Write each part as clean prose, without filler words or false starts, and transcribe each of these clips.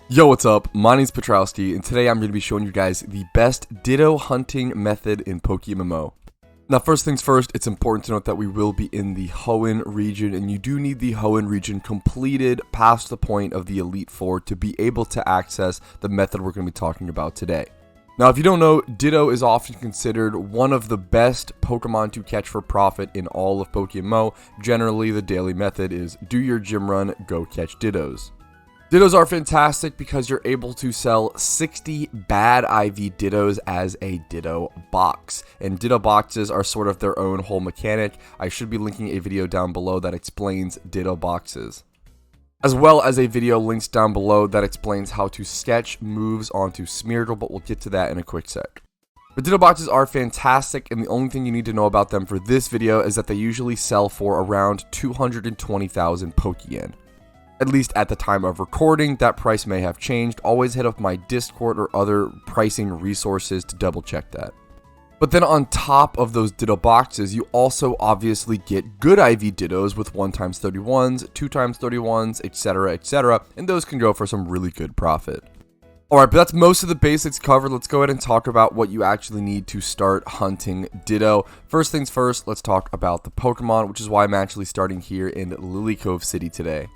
Yo, what's up? My name's Patrouski, and today I'm going to be showing you guys the best Ditto hunting method in PokeMMO. Now, first things first, it's important to note that we will be in the Hoenn region, and you do need the Hoenn region completed past the point of the Elite Four to be able to access the method we're going to be talking about today. Now, if you don't know, Ditto is often considered one of the best Pokemon to catch for profit in all of PokeMMO. Generally, the daily method is do your gym run, go catch Dittos. Dittos are fantastic because you're able to sell 60 bad IV Dittos as a Ditto box. And Ditto boxes are sort of their own whole mechanic. I should be linking a video down below that explains Ditto boxes, as well as a video linked down below that explains how to sketch moves onto Smeargle, but we'll get to that in a quick sec. The Ditto boxes are fantastic, and the only thing you need to know about them for this video is that they usually sell for around 220,000 Pokeyen. At least at the time of recording, that price may have changed. Always hit up my Discord or other pricing resources to double check that. But then on top of those Ditto boxes, you also obviously get good IV Dittos with 1x31s, 2x31s, etc, and those can go for some really good profit. Alright, but that's most of the basics covered. Let's go ahead and talk about what you actually need to start hunting Ditto. First things first, let's talk about the Pokemon, which is why I'm actually starting here in Lilycove City today.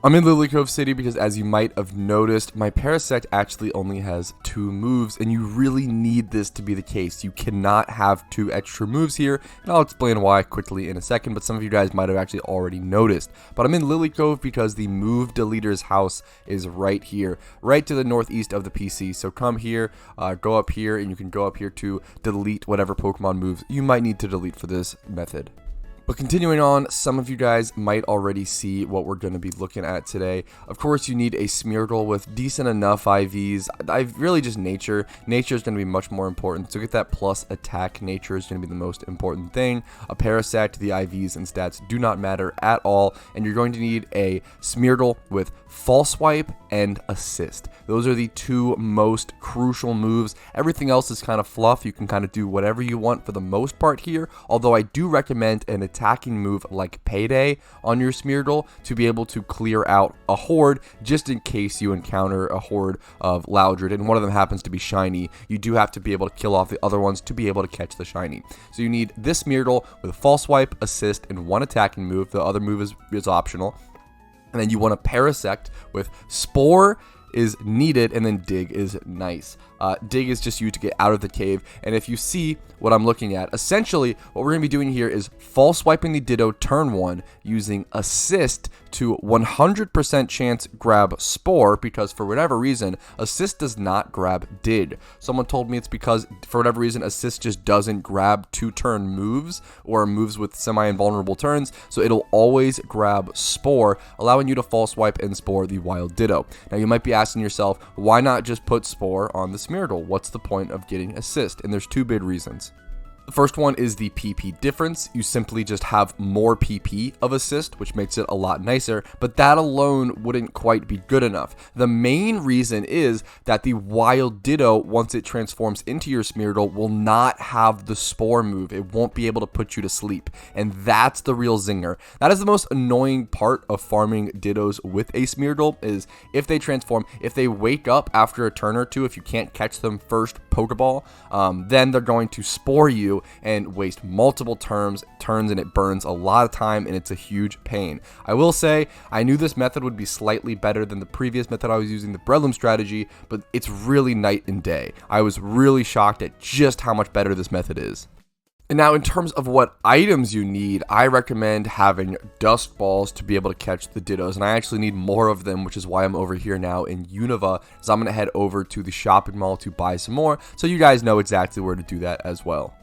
I'm in Lilycove City because, as you might have noticed, my Parasect actually only has 2 moves, and you really need this to be the case. You cannot have 2 extra moves here, and I'll explain why quickly in a second, but some of you guys might have actually already noticed. But I'm in Lilycove because the move deleter's house is right here, right to the northeast of the PC. So come here, go up here, and you can go up here to delete whatever Pokemon moves you might need to delete for this method. But continuing on, some of you guys might already see what we're going to be looking at today. Of course, you need a Smeargle with decent enough IVs. Really just nature. Nature is going to be much more important. So get that plus attack. Nature is going to be the most important thing. A Parasect, the IVs and stats do not matter at all. And you're going to need a Smeargle with False Swipe and Assist. Those are the 2 most crucial moves. Everything else is kind of fluff. You can kind of do whatever you want for the most part here. Although I do recommend an attacking move like Payday on your Smeargle to be able to clear out a horde just in case you encounter a horde of Loudred and one of them happens to be shiny. You do have to be able to kill off the other ones to be able to catch the shiny. So you need this Smeargle with False Swipe, Assist, and 1 attacking move. The other move is optional. And then you want to Parasect with Spore is needed, and then Dig is nice. Dig is just you to get out of the cave, and if you see what I'm looking at, essentially what we're going to be doing here is false swiping the Ditto turn 1 using Assist to 100% chance grab Spore, because for whatever reason Assist does not grab Dig. Someone told me it's because for whatever reason Assist just doesn't grab 2-turn moves or moves with semi-invulnerable turns, so it'll always grab Spore, allowing you to false swipe and Spore the wild Ditto. Now you might be asking yourself, why not just put Spore on the Smeargle? What's the point of getting Assist? And there's 2 big reasons. The first one is the PP difference. You simply just have more PP of Assist, which makes it a lot nicer, but that alone wouldn't quite be good enough. The main reason is that the wild Ditto, once it transforms into your Smeargle, will not have the Spore move. It won't be able to put you to sleep, and that's the real zinger. That is the most annoying part of farming Dittos with a Smeargle, is if they transform, if they wake up after a turn or 2, if you can't catch them first Pokeball, then they're going to Spore you and waste multiple turns, and it burns a lot of time, and it's a huge pain. I will say I knew this method would be slightly better than the previous method I was using, the Breadloom strategy, but it's really night and day. I was really shocked at just how much better this method is. And now in terms of what items you need, I recommend having Dusk Balls to be able to catch the Dittos, and I actually need more of them, which is why I'm over here now in Unova, so I'm going to head over to the shopping mall to buy some more, so you guys know exactly where to do that as well.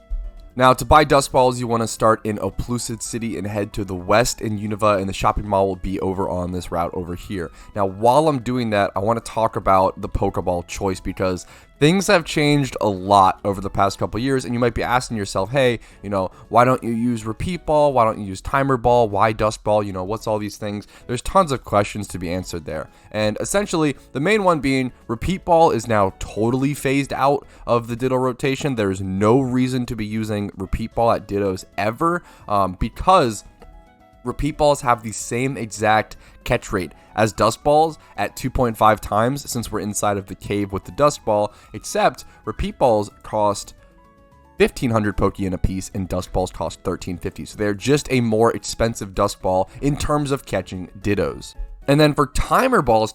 Now, to buy Dusk Balls, you want to start in Oplucid City and head to the west in Unova, and the shopping mall will be over on this route over here. Now, while I'm doing that, I want to talk about the Pokeball choice, because things have changed a lot over the past couple years, and you might be asking yourself, hey, why don't you use Repeat Ball? Why don't you use Timer Ball? Why Dusk Ball? What's all these things? There's tons of questions to be answered there. And essentially, the main one being Repeat Ball is now totally phased out of the Ditto rotation. There's no reason to be using Repeat Ball at Dittos ever, because Repeat balls have the same exact catch rate as dust balls at 2.5 times since we're inside of the cave with the dust ball, except repeat balls cost 1,500 Pokeyen a piece and dust balls cost 1,350. So they're just a more expensive dust ball in terms of catching Dittos. And then for timer balls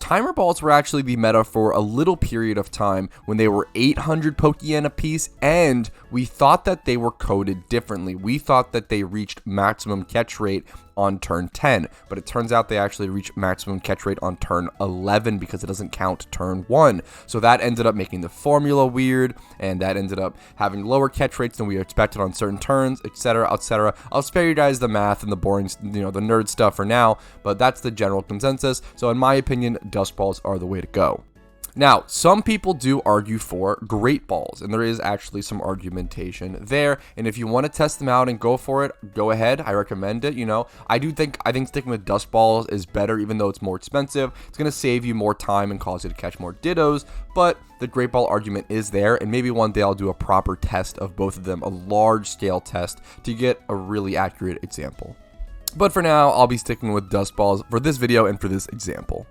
were actually the meta for a little period of time when they were 800 Pokeyen a piece, and we thought that they were coded differently. We thought that they reached maximum catch rate on turn 10, but it turns out they actually reach maximum catch rate on turn 11 because it doesn't count turn 1. So that ended up making the formula weird, and that ended up having lower catch rates than we expected on certain turns, etc., etc. I'll spare you guys the math and the boring, the nerd stuff for now, but that's the general consensus. So in my opinion, dust balls are the way to go. Now, some people do argue for great balls, and there is actually some argumentation there. And if you want to test them out and go for it, go ahead. I recommend it. I think sticking with dust balls is better, even though it's more expensive. It's going to save you more time and cause you to catch more Dittos. But the great ball argument is there, and maybe one day I'll do a proper test of both of them, a large scale test to get a really accurate example. But for now, I'll be sticking with dust balls for this video and for this example.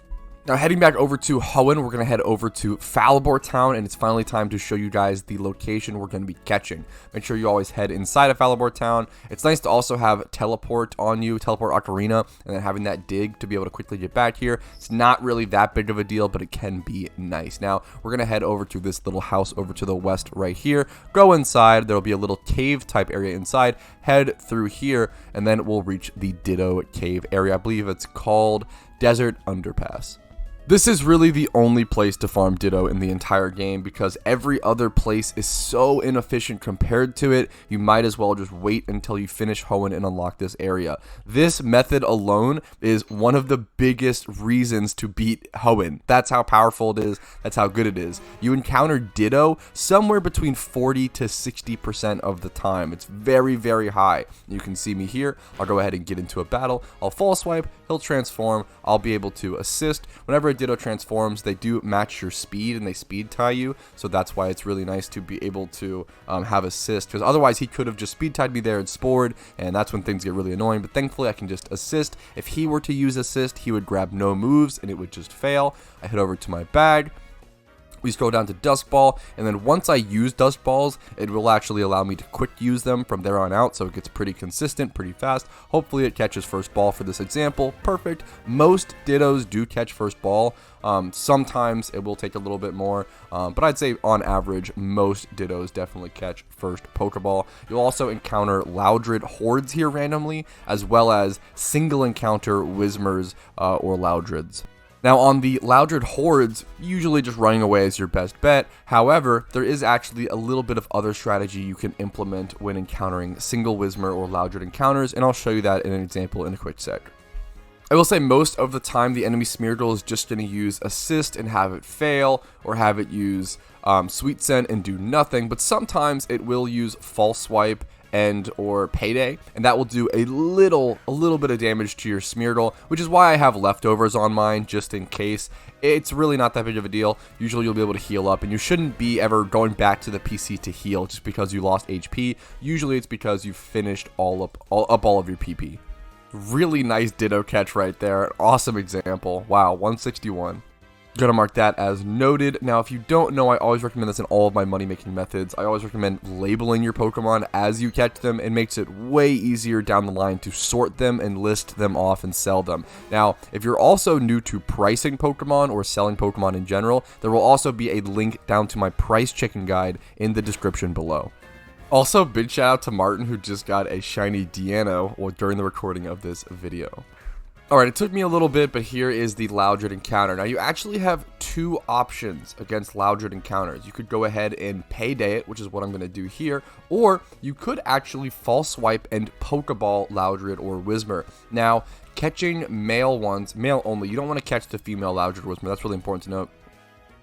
Now, heading back over to Hoenn, we're going to head over to Falibor Town, and it's finally time to show you guys the location we're going to be catching. Make sure you always head inside of Falibor Town. It's nice to also have teleport on you, teleport ocarina, and then having that dig to be able to quickly get back here. It's not really that big of a deal, but it can be nice. Now, we're going to head over to this little house over to the west right here. Go inside. There'll be a little cave type area inside. Head through here, and then we'll reach the Ditto cave area. I believe it's called Desert Underpass. This is really the only place to farm Ditto in the entire game because every other place is so inefficient compared to it. You might as well just wait until you finish Hoenn and unlock this area. This method alone is one of the biggest reasons to beat Hoenn. That's how powerful it is. That's how good it is. You encounter Ditto somewhere between 40 to 60% of the time. It's very, very high. You can see me here. I'll go ahead and get into a battle. I'll full swipe. He'll transform. I'll be able to assist. Whenever a Ditto transforms, they do match your speed and they speed tie you, so that's why it's really nice to be able to have assist, because otherwise he could have just speed tied me there and spored, and that's when things get really annoying. But thankfully I can just assist. If he were to use assist, he would grab no moves and it would just fail. I head over to my bag. We scroll down to Dust Ball, and then once I use Dust Balls, it will actually allow me to quick use them from there on out, so it gets pretty consistent, pretty fast. Hopefully it catches first ball for this example. Perfect. Most Dittos do catch first ball. Sometimes it will take a little bit more, but I'd say on average, most Dittos definitely catch first Pokeball. You'll also encounter Loudred hordes here randomly, as well as single encounter Whismers or Loudreds. Now, on the Loudred hordes, usually just running away is your best bet. However, there is actually a little bit of other strategy you can implement when encountering single Whismer or Loudred encounters, and I'll show you that in an example in a quick sec. I will say most of the time the enemy Smeargle is just going to use Assist and have it fail, or have it use Sweet Scent and do nothing, but sometimes it will use False Swipe and or Payday, and that will do a little bit of damage to your Smeargle, which is why I have leftovers on mine just in case. It's really not that big of a deal. Usually you'll be able to heal up, and you shouldn't be ever going back to the PC to heal just because you lost HP. Usually it's because you've finished all of your PP. Really nice Ditto catch right there. Awesome example. Wow, 161. Gonna mark that as noted. Now, if you don't know, I always recommend this in all of my money making methods. I always recommend labeling your Pokemon as you catch them. It makes it way easier down the line to sort them and list them off and sell them. Now, if you're also new to pricing Pokemon or selling Pokemon in general, there will also be a link down to my price checking guide in the description below. Also, big shout out to Martin, who just got a shiny Deano during the recording of this video. Alright, it took me a little bit, but here is the Loudred encounter. Now, you actually have two options against Loudred encounters. You could go ahead and Payday it, which is what I'm going to do here, or you could actually False Swipe and Pokeball Loudred or Whismer. Now, catching male ones, male only, you don't want to catch the female Loudred or Whismer. That's really important to note.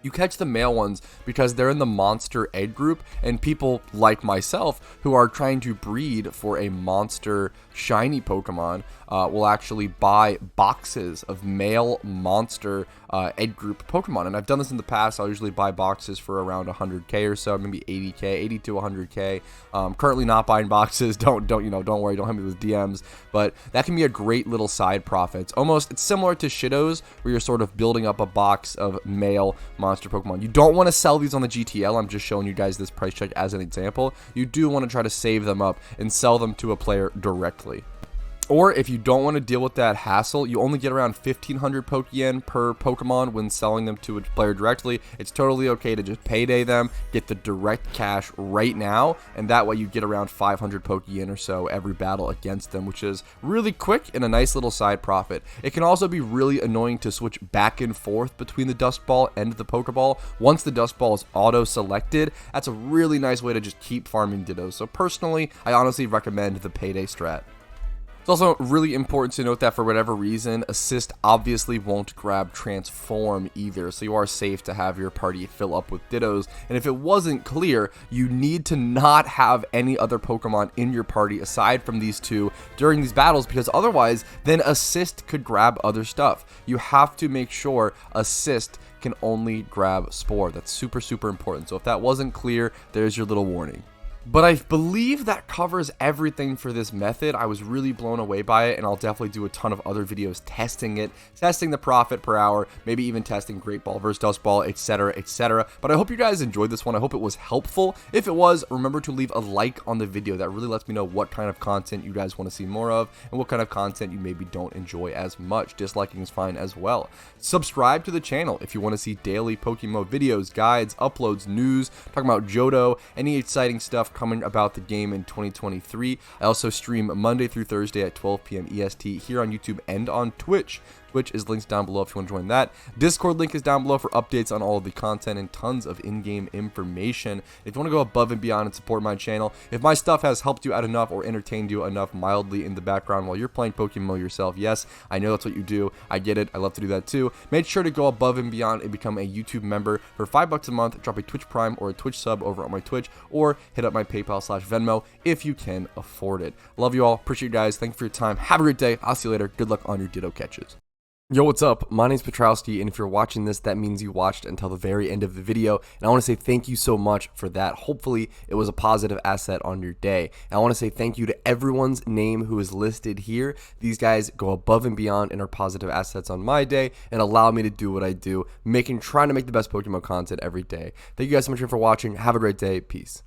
You catch the male ones because they're in the monster egg group, and people like myself who are trying to breed for a monster shiny Pokemon will actually buy boxes of male monster egg group Pokemon. And I've done this in the past. I'll usually buy boxes for around 100k or so, maybe 80k, 80 to 100k. Currently not buying boxes. Don't worry. Don't hit me with DMs. But that can be a great little side profit. It's similar to Shidows, where you're sort of building up a box of male monster Pokemon. You don't want to sell these on the GTL. I'm just showing you guys this price check as an example. You do want to try to save them up and sell them to a player directly. Or if you don't want to deal with that hassle, you only get around 1,500 Pokeyen per Pokemon when selling them to a player directly. It's totally okay to just payday them, get the direct cash right now, and that way you get around 500 Pokeyen or so every battle against them, which is really quick and a nice little side profit. It can also be really annoying to switch back and forth between the Dust Ball and the Pokeball. Once the Dust Ball is auto-selected, that's a really nice way to just keep farming Dittos. So personally, I honestly recommend the payday strat. It's also really important to note that for whatever reason, Assist obviously won't grab Transform either, so you are safe to have your party fill up with Dittos. And if it wasn't clear, you need to not have any other Pokemon in your party aside from these two during these battles, because otherwise, then Assist could grab other stuff. You have to make sure Assist can only grab Spore. That's super, super important. So if that wasn't clear, there's your little warning. But I believe that covers everything for this method. I was really blown away by it, and I'll definitely do a ton of other videos testing it, testing the profit per hour, maybe even testing Great Ball versus Dust Ball, etc., etc. But I hope you guys enjoyed this one. I hope it was helpful. If it was, remember to leave a like on the video. That really lets me know what kind of content you guys want to see more of, and what kind of content you maybe don't enjoy as much. Disliking is fine as well. Subscribe to the channel if you want to see daily PokeMMO videos, guides, uploads, news, talking about Johto, any exciting stuff coming about the game in 2023. I also stream Monday through Thursday at 12 p.m. EST here on YouTube and on Twitch. Twitch is linked down below if you want to join that. Discord link is down below for updates on all of the content and tons of in-game information. If you want to go above and beyond and support my channel, if my stuff has helped you out enough or entertained you enough mildly in the background while you're playing PokeMMO yourself, yes, I know that's what you do. I get it. I love to do that too. Make sure to go above and beyond and become a YouTube member for $5 a month. Drop a Twitch Prime or a Twitch sub over on my Twitch, or hit up my PayPal/Venmo if you can afford it. Love you all. Appreciate you guys. Thank you for your time. Have a great day. I'll see you later. Good luck on your Ditto catches. Yo, what's up? My name's Patrouski, and if you're watching this, that means you watched until the very end of the video, and I want to say thank you so much for that. Hopefully, it was a positive asset on your day. And I want to say thank you to everyone's name who is listed here. These guys go above and beyond and are positive assets on my day and allow me to do what I do, trying to make the best PokeMMO content every day. Thank you guys so much for watching. Have a great day. Peace.